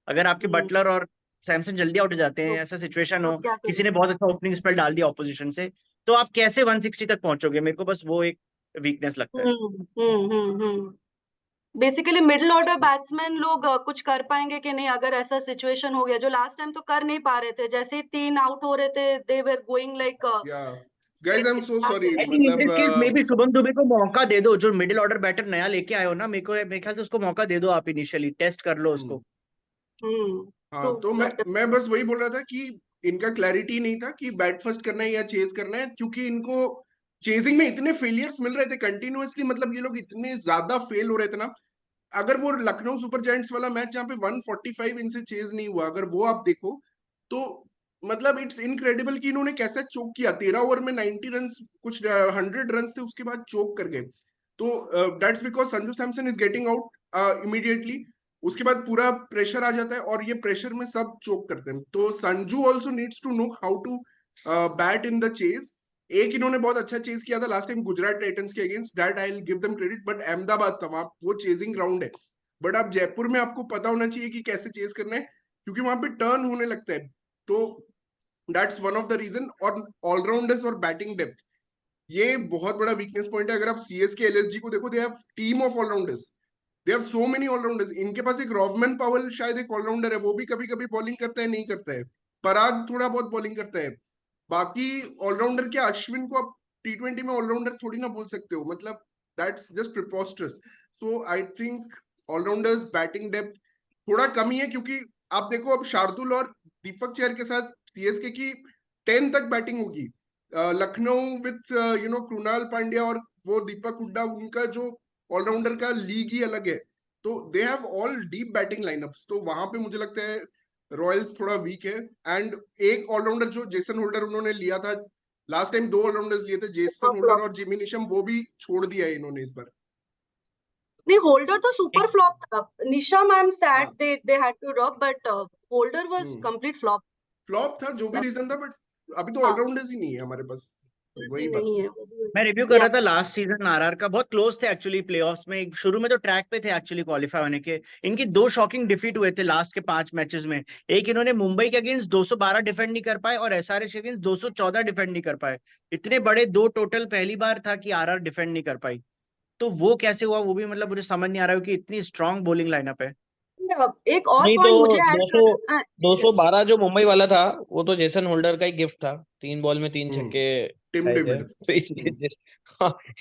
अगर आपके बटलर और सैमसन जल्दी आउट हो जाते हैं, तो ऐसा सिचुएशन हो, क्या किसी करें। ने बहुत अच्छा ओपनिंग स्पेल डाल दिया ऑपोजिशन से, तो आप कैसे 160 तक पहुंचोगे? मेरे को बस वो एक वीकनेस लगता है। बेसिकली मिडिल ऑर्डर बैट्समैन लोग कुछ कर पाएंगे कि नहीं अगर ऐसा सिचुएशन हो गया, जो लास्ट टाइम तो कर नहीं पा रहे थे, जैसे ही 3 आउट हो रहे थे they were going like guys I am so sorry, I think in मतलब this case maybe Shubham Dubey को मौका दे दो, जो मिडिल ऑर्डर बैटर नया लेके आए हो ना, मेरे ख्याल से उसको मौका दे दो, आप इनिशियली टेस्ट कर लो उसको। हाँ तो मैं बस वही बोल रहा था कि इनका क्लैरिटी नहीं था कि बैट फर्स्ट करना है या चेज करना है, क्योंकि इनको चेजिंग में इतने फेलियर्स मिल रहे थे कंटिन्यूअसली, मतलब ये लोग इतने ज्यादा फेल हो रहे थे ना। अगर वो लखनऊ सुपर जायंट्स वाला मैच जहाँ पे 145 इनसे चेज नहीं हुआ, अगर वो आप देखो तो मतलब इट्स इनक्रेडिबल कि इन्होंने कैसे चोक किया। 13 ओवर में 90 रन, कुछ 100 रन थे, उसके बाद चोक कर गए। तो that's because Sanju Samson is getting out immediately, उसके बाद पूरा प्रेशर आ जाता है और ये प्रेशर में सब चोक करते हैं। तो Sanju also needs to know how to bat in the chase. एक इन्होंने बहुत अच्छा चेज किया था लास्ट टाइम गुजरात टाइटंस के against, that I will give them credit, but Ahmedabad था वहां, वो चेजिंग ग्राउंड है। बट आप जयपुर में आपको पता होना चाहिए कि कैसे चेज करना है, क्योंकि वहां पे टर्न होने लगता है। तो that's one of the reason. और ऑलराउंडर्स और बैटिंग डेप्थ, ये बहुत बड़ा वीकनेस पॉइंट है। अगर आप सीएसके एलएसजी को देखो, they have team of allrounders, they have so many allrounders. इनके पास एक रॉवमैन पावल शायद एक ऑलराउंडर है, वो भी कभी कभी बॉलिंग करता है, नहीं करता है। पराग थोड़ा बहुत बॉलिंग करता है। बाकी ऑलराउंडर क्या, अश्विन को आप T20 में ऑलराउंडर थोड़ी ना बोल सकते हो, मतलब that's just preposterous. So I think allrounders batting depth थोड़ा कमी है, क्योंकि आप देखो अब शार्दुल और दीपक चहर के साथ सीएसके की 10 तक बैटिंग होगी। लखनऊ विथ कृणाल पांड्या और वो दीपक हुड्डा, उनका जो ऑलराउंडर का लीग ही अलग है। तो they have all deep batting line-ups, तो वहां पे मुझे लगता है रॉयल्स थोड़ा वीक है। एंड एक ऑलराउंडर जो जेसन होल्डर उन्होंने लिया था लास्ट टाइम, 2 ऑलराउंडर्स लिए थे, जेसन होल्डर और जिमी निशम, वो भी छोड़ दिया है इन्होंने इस बार। नहीं, होल्डर तो सुपर फ्लॉप था। Neesham I am sad they had to drop, but Holder was complete flop. Flop था जो भी रीजन था, बट अभी तो ऑलराउंडर्स ही नहीं है हमारे पास, वही बात नहीं है। मैं रिव्यू कर रहा था लास्ट सीजन आरआर का, बहुत क्लोज थे एक्चुअली प्लेऑफ्स में, शुरू में तो ट्रैक पे थे एक्चुअली क्वालिफाई होने के। इनकी 2 शॉकिंग डिफीट हुए थे लास्ट के 5 मैचेस में। एक इन्होंने मुंबई के अगेंस्ट 212 डिफेंड नहीं कर पाए, और एसआरएच के अगेंस्ट 214 डिफेंड नहीं कर पाए। इतने बड़े 2 टोटल पहली बार था कि आरआर डिफेंड नहीं कर पाई। तो वो कैसे हुआ वो भी मतलब मुझे समझ नहीं आ रहा है कि इतनी स्ट्रॉन्ग बॉलिंग लाइनअप है। एक और नहीं तो पॉइंट मुझे ऐड 200 करना 212 जो मुंबई वाला था, वो तो जेसन होल्डर का ही गिफ्ट था। 3 बॉल में 3 छक्के टिम खाए थे, डेविड। तो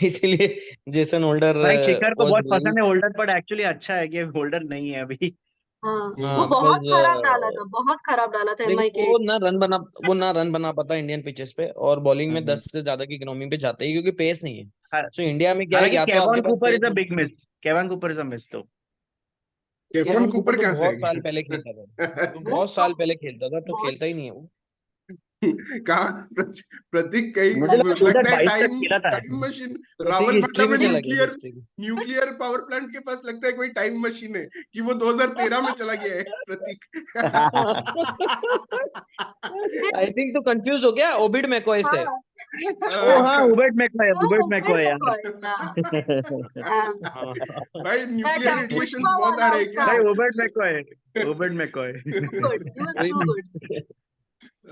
इसीलिए जेसन होल्डर भाई किकर को वाज बहुत वेरी, पसंद है होल्डर, पर एक्चुअली अच्छा है कि होल्डर नहीं है अभी। हाँ, वो बहुत बिकॉज खराब डाला था, बहुत खराब डाला था देखो एमआई के। वो ना रन बना पाता इंडियन पिचेस पे, और बॉलिंग में 10 से ज्यादा की इकोनॉमी पे जाते ही, क्योंकि पेस नहीं है। सो इंडिया में क्या है, हालांकि या तो आपके केवन पास कूपर पेस इज अ हो। Big miss, Kevon Cooper is a miss तो। केवन केवन कूपर कूपर तो कहाँ से आ बहुत साल पहले गया? खेलता था, तो वो बहुत साल पहले खेलता था, तो बहुत खेलता ही नहीं है वो। कहा प्रतीक, कहीं मुझे लगा लगता है 2022 तक टाइम खेला था। Time machine. Prateek Rawal history भाटा में में चला गया, न्यूक्लियर हिस्ट्री में। न्यूक्लियर पावर प्लांट के पास लगता है कोई टाइम मशीन है, कि वो 2013 में चला गया है प्रतीक। आई थिंक तो कंफ्यूज हो गया ओबिड मैकॉय से। हाँ Oh हाँ, Hubert McCoy, Hubert Hubert McCoy, यार. McCoy, हाँ. भाई न्यूक्लियर That रेडिएशंस Pushpa बहुत आ रहे हैं क्या? भाई वाला Hubert McCoy, Hubert McCoy. too good. He was वही too ना। good.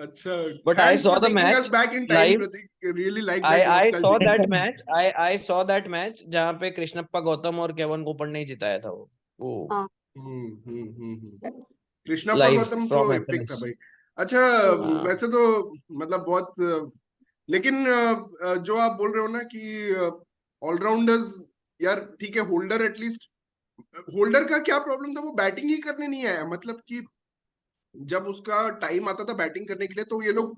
अच्छा, But I thanks saw for the taking us match back in time, live. Pratik. Really like I that I saw nostalgic. that match. I saw that match जहाँ पे कृष्णप्पा गौतम और केवन Köppen ने ही जिताया था वो हाँ. कृष्णप्पा लाइव गौतम तो फ्रॉम एपिक था एफएनएस। भाई। अच्छा, हाँ वैसे तो मतलब बहुत लेकिन जो आप बोल रहे हो ना कि ऑलराउंडर्स, यार ठीक है, होल्डर एटलीस्ट, होल्डर का क्या प्रॉब्लम था, वो बैटिंग ही करने नहीं आया। मतलब कि जब उसका टाइम आता था बैटिंग करने के लिए तो ये लोग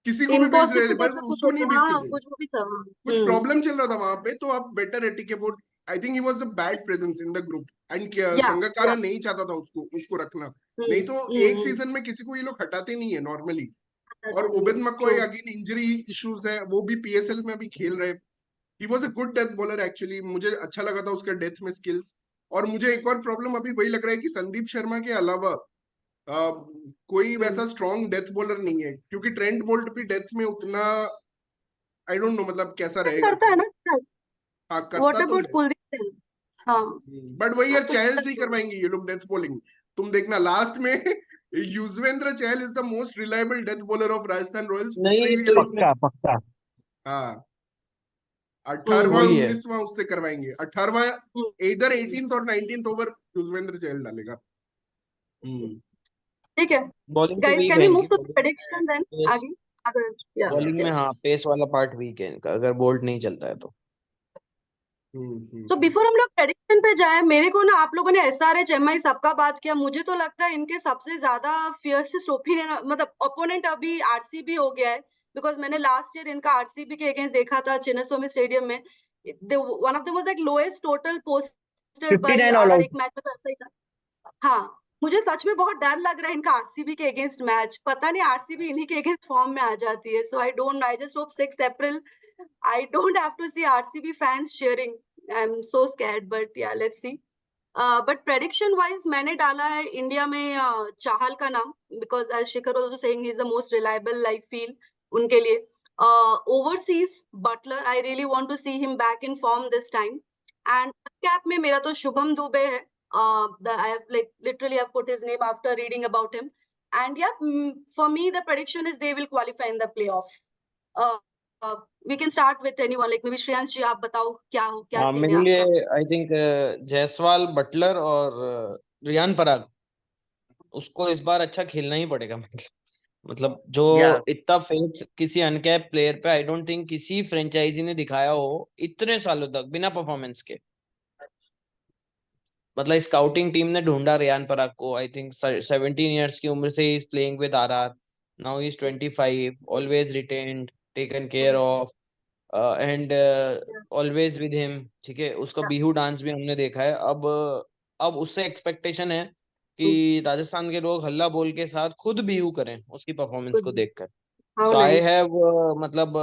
किसी को भी भेज रहे थे, इम्पॉसिबल पर जैसा कुछ उसको नहीं होता, भेजते हाँ थे। कुछ वो भी था। कुछ प्रॉब्लम चल रहा था वहां पे, तो अब बेटर है, ठीक है। वो I think he was a bad presence in the group and या संगकारा नहीं चाहता था उसको रखना। नहीं तो एक सीजन में किसी को ये लोग हटाते नहीं है नॉर्मली। और उबेद मकोई अगेन इंजरी इश्यूज है, वो भी पीएसएल में अभी खेल रहे। He was a good death bowler actually, मुझे अच्छा लगा था उसका डेथ में स्किल्स। और मुझे एक और प्रॉब्लम अभी वही लग रहा है कि संदीप शर्मा के अलावा कोई वैसा स्ट्रॉन्ग डेथ बॉलर नहीं है, क्योंकि ट्रेंट बोल्ट भी डेथ में उतना आई डोंट नो मतलब कैसा रहेगा। करता है ना। हाँ व्हाट करता तो अबाउट है, कुलदीप सिंह? हाँ बट वही तो यार, चहल से ही करवाएंगे ये लोग डेथ बॉलिंग। तुम देखना लास्ट में Yuzvendra Chahal is the most reliable death bowler of Rajasthan royals, उससे नहीं भी ये तो लोग पक्का पक्का. हाँ 18वां वही है 19वां उससे करवाएंगे। 18वां इधर 18th और 19th ओवर युजवेंद्र चहल डालेगा। ठीक है बॉलिंग तो गाइस, वीक कैन है वी मूव इनकी टू प्रेडिक्शन देन? पेस आगे अगर या बॉलिंग में, हाँ पेस वाला पार्ट वीक है इनका अगर बोल्ट नहीं चलता है तो। तो बिफोर हम लोग प्रेडिक्शन पे जाए, मेरे को ना आप लोगों ने एसआरएच एमआई सबका बात किया, मुझे तो लगता है इनके सबसे ज्यादा फियर्सेस्ट ओपिनियन मतलब ओपोनेंट अभी आरसीबी हो गया है। बिकॉज मैंने लास्ट ईयर इनका आरसीबी के अगेंस्ट देखा था चिन्नास्वामी स्टेडियम में। One of the was like lowest total posted bye 59 all RR, out. एक मैच में तो ऐसा ही था। हाँ मुझे सच में बहुत डर लग रहा है इनका आरसीबी के अगेंस्ट मैच, पता नहीं आरसीबी इन्हीं के अगेंस्ट फॉर्म में आ जाती है। So I don't, I just hope 6 April I don't have to see RCB fans cheering. I'm so scared, but yeah, let's see. But prediction wise, मैंने डाला है इंडिया में चाहल का नाम, because as Shikhar also saying he's the most reliable I feel उनके लिए। Overseas Butler, I really want to see him back in form this time. And cap में मेरा तो शुभम दुबे है। I have like literally I've put his name after reading about him. And yeah, for me the prediction is they will qualify in the playoffs. Uh, we can start with anyone, like maybe Shreyansh जी, आप बताओ क्या scene है मेरे लिए आपका? I think Jaiswal, Buttler और रियान पराग, उसको इस बार अच्छा खेलना ही पड़ेगा। मतलब जो या इतना फेथ किसी अनकैप प्लेयर पे आई डोंट थिंक किसी फ्रेंचाइजी ने दिखाया हो इतने सालों तक बिना परफॉर्मेंस के। मतलब स्काउटिंग टीम ने ढूंढा रियान पराग को, आई थिंक 17 इयर्स की उम्र से he is playing with RR. Now he is 25, always retained, taken care of and always with him. ठीक है, उसका बिहू डांस भी हमने देखा है। अब उससे एक्सपेक्टेशन है कि राजस्थान के लोग हल्ला बोल के साथ खुद बिहू करें उसकी परफॉर्मेंस को देखकर। How so I nice. Have मतलब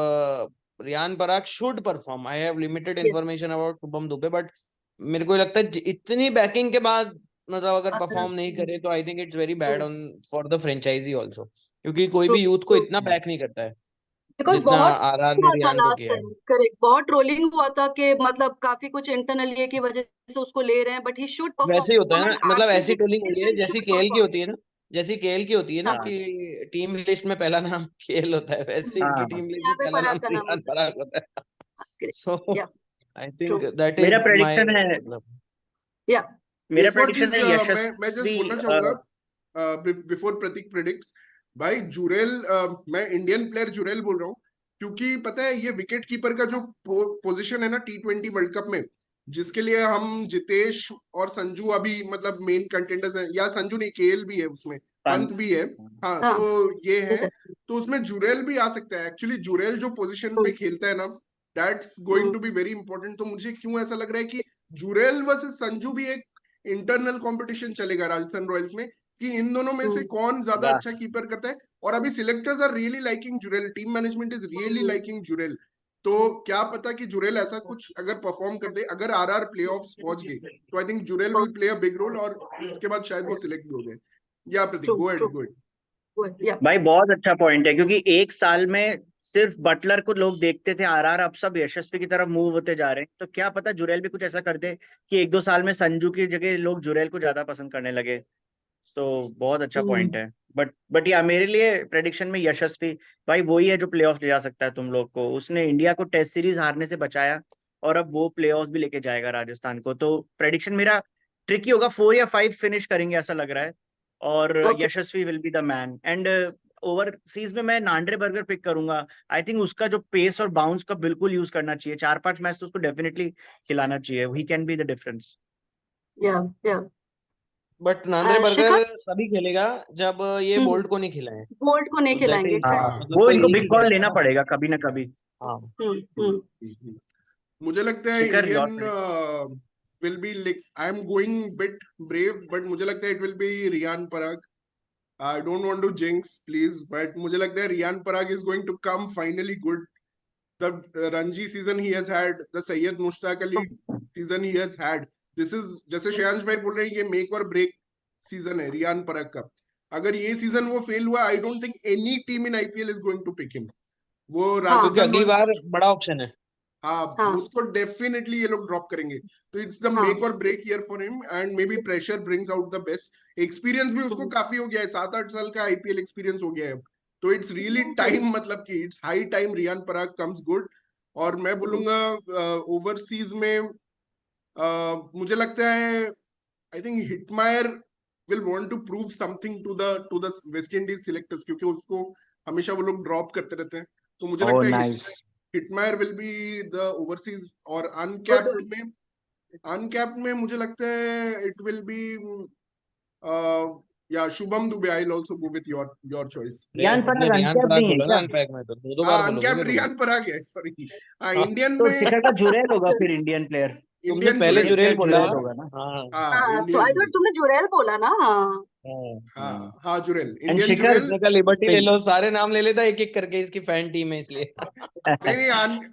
Riyan Parag should perform. I have limited Yes. Information about Shubham Dubey, but मेरे को लगता है इतनी बैकिंग के बाद मतलब अगर परफॉर्म नहीं करे तो I think it's very bad on for the franchise also, क्योंकि कोई भी यूथ को इतना बैक नहीं करता है बिकॉज जितना बहुत आरआर ने हुआ था रियान को लास्ट किया है। टाइम, करेक्ट, बहुत ट्रोलिंग हुआ था कि मतलब काफी कुछ इंटरनल ये की वजह से उसको ले रहे हैं, बट ही शुड वैसे ही होता है परफॉर्म ना, एंड मतलब ऐसी आरसीबी ट्रोलिंग हुई है जैसी शुड केएल की परफॉर्म। होती है ना, जैसी केएल की होती है ना हाँ कि टीम लिस्ट में पहला नाम केएल होता है, वैसे इनकी हाँ. टीम लिस्ट यहाँ में पे पहला पराग नाम का नाम रियान होता पराग होता है। है। सो या आई ट्रू। थिंक दैट मेरा इज माय प्रेडिक्शन है, मतलब। या मेरा एक और प्रेडिक्शन चीज है मैं जस्ट यशस्वी. बोलना चाहूंगा बिफोर प्रतीक प्रिडिक्ट्स। भाई जुरेल, मैं इंडियन प्लेयर जुरेल बोल रहा हूँ, क्योंकि पता है ये विकेट कीपर का जो पोजीशन है ना T20 वर्ल्ड कप में, जिसके लिए हम जितेश और संजू अभी मतलब मेन कंटेंडर्स हैं, या संजू नहीं केएल भी है उसमें, पंत भी है। हाँ हाँ तो ये है, तो उसमें जुरेल भी आ सकता है। एक्चुअली जुरेल जो पोजीशन पे खेलता है ना, that's going to be very important. तो मुझे क्यों ऐसा लग रहा है कि जुरेल वर्सेस संजू भी एक इंटरनल कंपटीशन चलेगा राजस्थान रॉयल्स में, कि इन दोनों में से कौन ज्यादा अच्छा कीपर करता है। और अभी selectors are really liking Jurel, team management is really liking Jurel. तो क्या पता कि जुरेल ऐसा कुछ अगर परफॉर्म कर दे, अगर आरआर प्लेऑफ्स पहुंच गए, तो I think Jurel will play a big role, और उसके बाद शायद वो सिलेक्ट भी हो जाए। या प्रतीक, ट्रू गो ट्रू अहेड, गो अहेड। या भाई बहुत अच्छा पॉइंट है, क्योंकि एक साल में सिर्फ बटलर को लोग देखते थे आरआर, अब सब यशस्वी की तरफ मूव होते जा रहे हैं, तो क्या पता जुरेल भी कुछ ऐसा कर दे कि 1-2 साल में संजू की जगह लोग जुरेल को ज्यादा पसंद करने लगे। तो बहुत अच्छा पॉइंट है। बट या मेरे लिए प्रेडिक्शन में यशस्वी भाई वही है जो प्लेऑफ ले जा सकता है तुम लोग को। उसने इंडिया को टेस्ट सीरीज हारने से बचाया और अब वो प्लेऑफ भी लेके जाएगा राजस्थान को। तो प्रेडिक्शन मेरा ट्रिकी होगा, 4 या 5 फिनिश करेंगे ऐसा लग रहा है, और Okay. Yashasvi will be the man. And overseas में मैं नांड्रे बर्गर पिक करूंगा। आई थिंक उसका जो पेस और बाउंस का बिल्कुल यूज करना चाहिए, 4-5 मैच तो उसको डेफिनेटली खिलाना चाहिए। He can be the difference. Yeah. But Nandre Burger Shikhar, तभी खेलेगा जब ये बोल्ट को नहीं खिलाए। बोल्ट को नहीं तो that खिलाएंगे। is- हाँ। मतलब वो कोई इनको नहीं बिग कॉल खेलेगा लेना ना। पड़ेगा कभी ना कभी। हाँ मुझे लगता है Shikhar, your Indian will be like, I am going bit brave, but मुझे लगता है it will be Riyan Parag. I don't want to jinx please, but मुझे लगता है Riyan Parag is going to come finally good. The Ranji season he has had, the Syed Mushtaq Ali season he has had, this is जैसे श्रेयांश भाई बोल रहे हैं ये make और ब्रेक सीजन है रियान पराग का। अगर ये सीजन वो फेल हुआ, I don't think any team in IPL is going to pick him. वो क्योंकि राजस्थान अगली बार बड़ा ऑप्शन है। हाँ, उसको डेफिनेटली ये लोग ड्रॉप करेंगे। तो इट्स द मेक और break year for him, and maybe pressure brings out the best. Experience भी उसको काफी हो गया है, 7-8 साल का आईपीएल एक्सपीरियंस हो गया है। तो इट्स रियली टाइम, मतलब कि it's high time Riyan Parag comes good. और मैं बोलूंगा ओवरसीज में मुझे लगता है I think Hetmyer will want to prove something to the West Indies selectors, क्योंकि उसको हमेशा वो लोग ड्रॉप करते रहते हैं। तो मुझे लगता है Hetmyer will be the overseas. और अनकैप्ड में मुझे लगता है इट विल बी या Shubham Dube. I will also go with your choice. Riyan तुमने पराग रियान अनकैप्ड पराग नहीं है बोला ना क्या? अनपैक में, तो दो बार बोलोगे अनकैप्ड क्या रियान पराग है, सॉरी। तुम? इंडियन तो में शिखर का जुरेल होगा फिर इंडियन प्लेयर। तुमने इंडियन पहले जुरेल जुरेल बोला। जुरेल होगा ना। हाँ हाँ तो इंडियन आई थॉट जुरेल। तुमने जुरेल बोला ना। हाँ जुरेल, एंड इंडियन शिखर जुरेल। तुमने का लिबर्टी ले लो, सारे नाम ले लेता एक एक करके, इसकी फैन टीम है इसलिए। नहीं,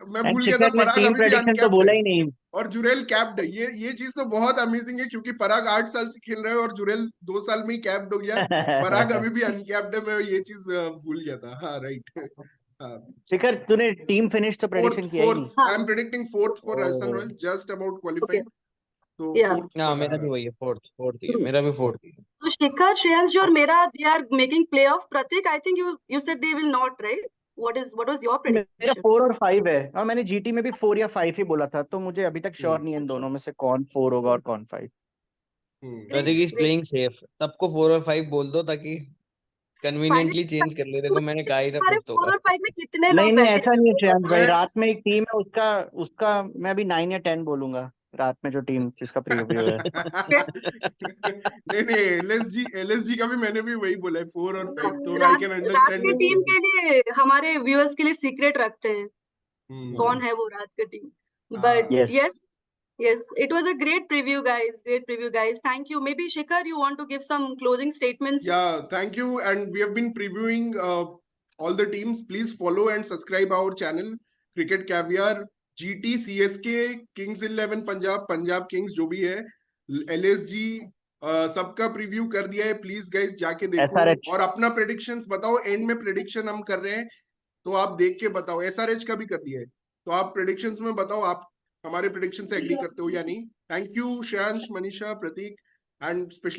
मैं एंड भूल गया था शिखर ने पराग टीम अभी भी प्रेडिक्शन तो अनकैप्ड बोला है ही नहीं। और जुरेल कैप्ड है। ये चीज तो बहुत अमेजिंग है, क्योंकि पराग 8 साल से खेल रहा है और जुरेल 2 साल में ही कैप्ड हो गया। पराग अभी भी अनकैप्ड है, मैं ये चीज भूल गया था। हाँ राइट। हाँ, शिखर तूने टीम फिनिश तो प्रेडिक्शन किया ही नहीं। Fourth, I am predicting fourth for Rajasthan Royals, just about okay, qualifying. तो या फोर्थ हाँ फॉर मेरा भी वही है, फोर्थ ही है, मेरा भी फोर्थ ही है। तो शिखर, श्रेयांश जी और मेरा, they are making playoff. Prateek, I think you said they will not, right? What was your मेरा प्रेडिक्शन? 4 और 5 है, और मैंने जीटी में भी 4 या 5 ही बोला था, तो मुझे अभी तक श्योर नहीं है इन दोनों में से कौन 4 होगा और कौन 5। प्रतीक इज प्लेइंग सेफ, सबको 4 और 5 बोल दो ताकि कन्वीनियंटली चेंज कर ले। देखो मैंने कहा ही था हमारे फिफ्थ 4 होगा। और 5 में कितने नहीं लोग नहीं, बैठे ऐसा हैं नहीं है वो श्रेयांश भाई, मैं रात में एक टीम है उसका उसका मैं अभी 9 या 10 बोलूंगा। रात में जो टीम जिसका प्रीव्यू है। नहीं, एलएसजी का भी मैंने भी वही बोला है, 4 और 5, तो आई रात कैन रात अंडरस्टैंड की इट। टीम के लिए हमारे व्यूअर्स के लिए सीक्रेट रखते हैं कौन हम्म, है वो रात की टीम। बट हाँ yes. yes, it was a great preview, guys. Great preview, guys. Thank you. Maybe Shikhar, you want to give some closing statements? Yeah, thank you. And we have been previewing all the teams. Please follow and subscribe our channel, Cricket Caviar, GT, CSK, Kings 11 Punjab, Punjab Kings जो भी है, LSG, सबका preview कर दिया है। Please guys जाके देखो SRH और अपना प्रेडिक्शंस बताओ। एंड में प्रेडिक्शन हम कर रहे हैं, तो आप देख के बताओ। SRH का भी कर दिया है, तो आप प्रेडिक्शंस में बताओ आप हमारे प्रेडिक्शन से एग्री करते हो या नहीं। Thank you Shreyansh, Manisha, Prateek, and specially